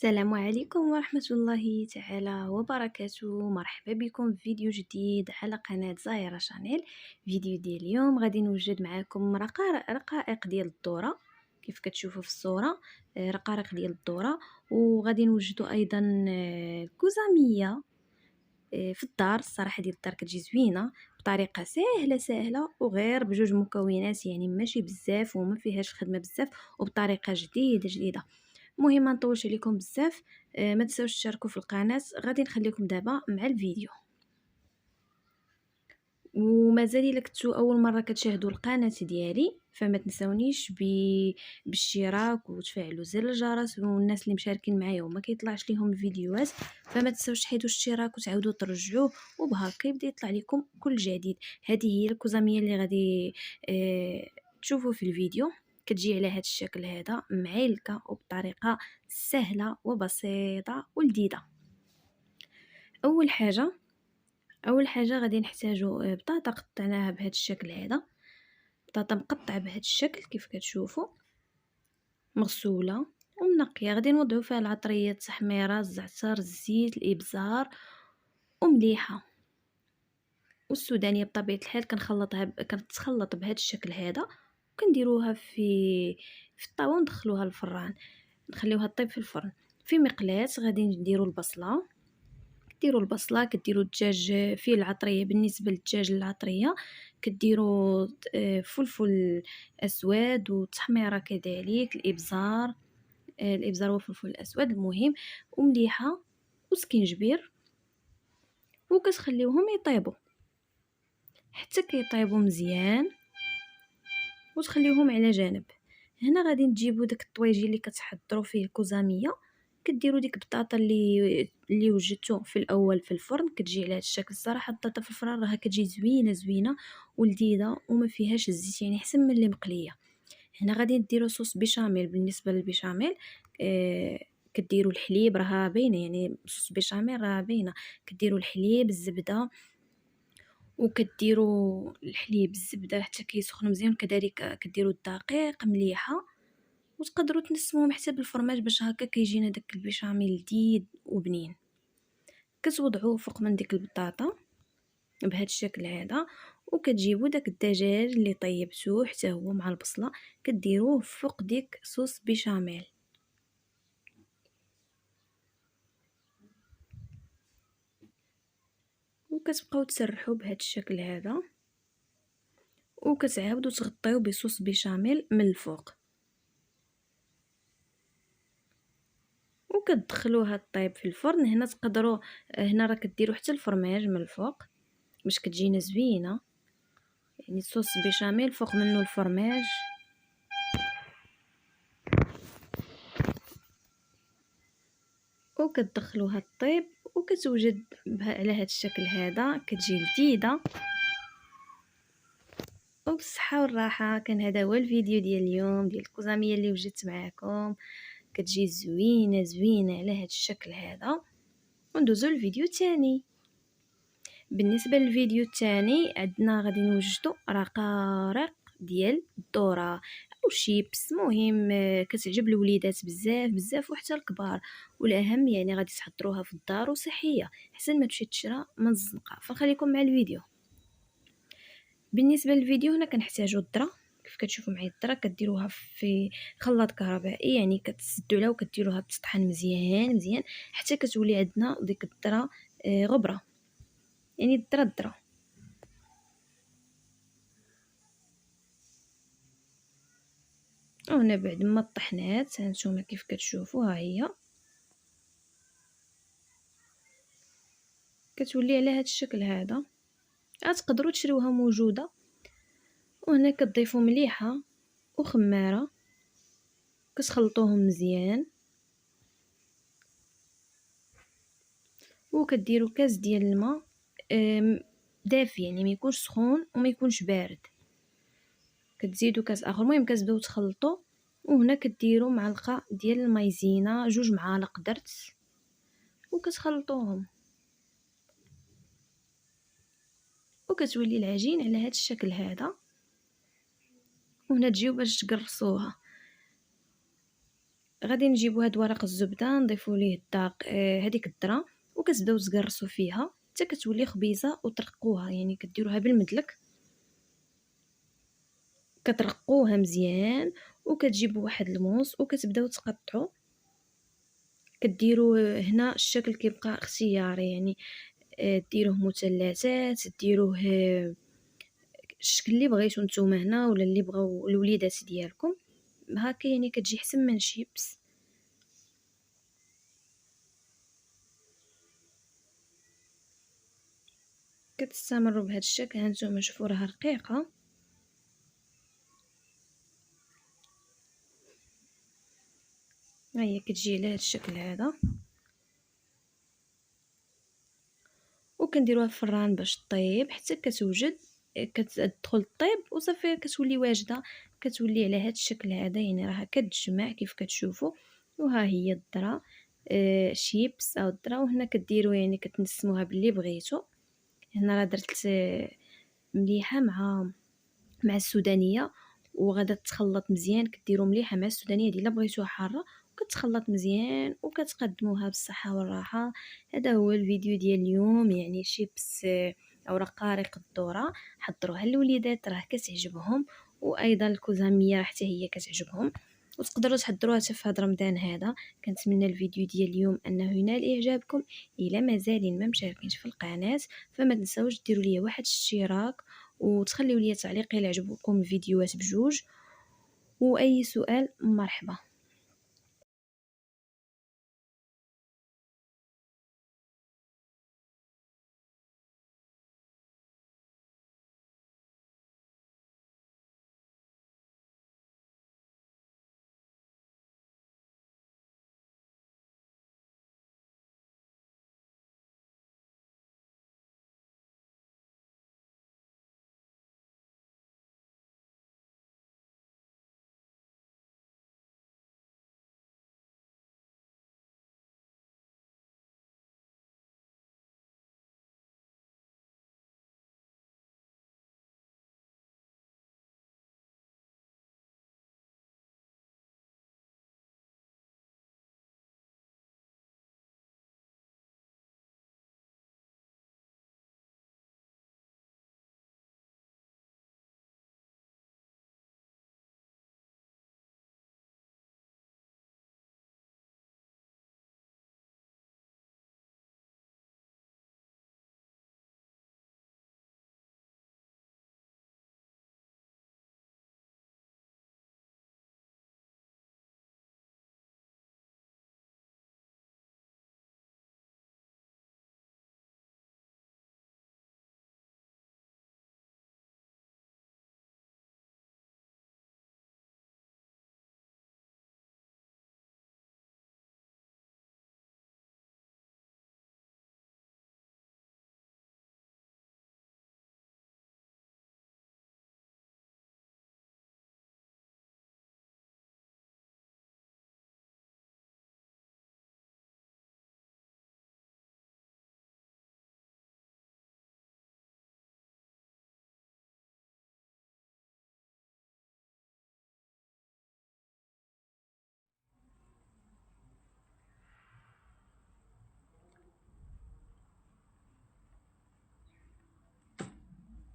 السلام عليكم ورحمة الله تعالى وبركاته. مرحبا بكم في فيديو جديد على قناة زاهرة شانيل. فيديو ديال اليوم غادي نوجد معكم رقائق ديال الذرة كيف كتشوفوا في الصورة. رقائق ديال الذرة، وغادي نوجدوا ايضا الكوزامية في الدار. الصراحة ديال الدار كتجي زوينة بطريقة سهلة وغير بجوج مكونات، يعني ماشي بزاف وما فيهاش خدمة بزاف، وبطريقة جديدة. المهم ما نطولش عليكم بزاف. ما تنساوش تشاركوا في القناه. غادي نخليكم دابا مع الفيديو. ومازال الا كنتو اول مره كتشاهدوا القناه ديالي فما تنساونيش بالاشتراك وتفعلوا زر الجرس، والناس اللي مشاركين معايا وما كيطلعش ليهم الفيديوهات فما تنساوش تحيدوا الاشتراك وتعاودوا ترجعوه، وبهكا يبدا يطلع لكم كل جديد. هذه هي الكوزاميه اللي غادي تشوفوا في الفيديو. كتجي على هذا الشكل هذا معلكه وبطريقه سهله وبسيطه ولذيذه. اول حاجه غادي نحتاجو بطاطا قطعناها بهذا الشكل هذا. بطاطا مقطعه بهذا الشكل كيف كتشوفوا، مغسوله ومنقيه. غادي نوضعوا فيها العطريه، التحميره، الزعتر، الزيت، الابزار ومليحه. والسودانيه بطبيعه الحال كنتخلط بهذا الشكل هذا، وكنديروها في الطاوه وندخلوها للفران، نخليوها طيب في الفرن. في مقلاة غادي نديروا البصله، ديروا البصله، كديروا الدجاج فيه العطريه. بالنسبه للدجاج العطريه كديروا فلفل اسود وتحميره، كذلك الابزار والفلفل الاسود المهم، ومليحه وسكينجبير، وكتخليوهم يطيبوا حتى كيطيبوا مزيان وتخليوهم على جانب. هنا غادي تجيبوا داك الطويجي اللي كتحضروا فيه الكوزاميه، كديروا ديك البطاطا اللي وجدتو في الاول في الفرن. كتجي على هذا الشكل. الصراحه البطاطا في الفرن راها كتجي زوينه ولذيذه وما فيهاش الزيت، يعني احسن من اللي مقليه. هنا غادي نديروا صوص بيشاميل. بالنسبه للبيشاميل كديروا الحليب، راها باينه، يعني صوص بيشاميل راها باينه. كديروا الحليب، الزبده، وكديروا الحليب الزبده حتى كيسخن مزيان. كذلك كديروا الدقيق مليحه، وتقدروا تنسموهم حتى بالفرماج باش هكا كيجينا داك البيشاميل لذيذ وبنين. كتوضعوه فوق من ديك البطاطا بهذا الشكل هذا، وكتجيبوا داك الدجاج اللي طيبتوه حتى هو مع البصله كديروه فوق ديك صوص بيشاميل، وكتبقاو تسرحوا بهذا الشكل هذا، وكتعاودوا تغطيو بصوص بيشاميل من الفوق، وكتدخلوها طيب في الفرن. هنا تقدروا هنا راه كديروا حتى الفرماج من الفوق باش كتجينا زوينه، يعني صوص بيشاميل فوق منه الفرماج. وكتدخلوها الطيب وكتوجد على هذا الشكل هذا، كتجي لذيذه وبالصحه والراحه. كان هذا هو الفيديو ديال اليوم ديال الكوزاميه اللي وجدت معكم. كتجي زوينه على هذا الشكل هذا. وندوزو للفيديو الثاني. بالنسبه للفيديو الثاني عندنا غادي نوجدوا رقائق ديال الذره او شيبس، مهم كتعجب الوليدات بزاف وحتى الكبار. والاهم يعني غادي تحضروها في الدار وصحيه احسن ما تمشي تشرى من الزنقه. فخليكم مع الفيديو. بالنسبه للفيديو هنا كنحتاجوا الذره. كيف كتشوفوا معايا الذره كديروها في خلاط كهربائي، يعني كتسدوا لها وكديروها تطحن مزيان حتى كتولي عندنا ديك الذره غبره، يعني الذره. وهنا بعد ما طحنات هانتوما كيف كتشوفوا، ها هي كتولي على هذا الشكل هذا. تقدروا تشريوها موجوده. وهنا كتضيفوا مليحه وخماره، كتخلطوهم مزيان، وكديروا كاس ديال الماء دافي، يعني ما يكونش سخون وما يكونش بارد. كتزيدوا كاس اخر، المهم كتبداو تخلطوا. وهنا كديروا معلقه ديال المايزينا، 2 معالق درت، وكتخلطوهم وكتولي العجين على هذا الشكل هذا. وهنا تجيو باش تقرصوها. غادي نجيبو هاد ورق الزبده نضيفو ليه الداق هذيك الذره، وكتبداو تقرصوا فيها حتى كتولي خبيزه وترقوها، يعني كديروها بالمدلك كترقوها مزيان، وكتجيبوا واحد الموس وكتبداو تقطعوا. كديروا هنا الشكل كيبقى اختياري، يعني ديروه مثلثات، ديروه الشكل اللي بغيتو نتوما هنا ولا اللي بغاو الوليدات ديالكم. هكا يعني كتجي حسن من شيبس. كتستمروا بهذا الشكل. هانتوما شوفوا راها رقيقه. ها هي كتجي على هذا الشكل هذا، وكنديروها في الفران باش طيب حتى كتوجد، كتدخل طيب وصافي كتولي واجده. كتولي على هذا الشكل هذا، يعني راها كتجمع كيف كتشوفوا. وها هي الذره شيبس او الذره. وهنا كديروا يعني كتنسموها باللي بغيتو. هنا راه درت مليحه مع السودانيه، وغادا تخلط مزيان. كديروا مليحه مع السودانيه ديال بغيتوها حاره، وكتخلط مزيان وكتقدموها بالصحه والراحه. هذا هو الفيديو ديال اليوم، يعني شيبس او رقارق الذره. حضروها للوليدات راه كتعجبهم، وايضا الكوزاميه حتى هي كتعجبهم، وتقدروا تحضروها حتى في هذا رمضان هذا. كنتمنى الفيديو ديال اليوم انه ينال اعجابكم. الا مازالين ما مشاركينش في القناه فما تنساوش ديروا لي واحد اشتراك، وتخليوا لي تعليق الى عجبكم الفيديوهات بجوج. واي سؤال مرحبا.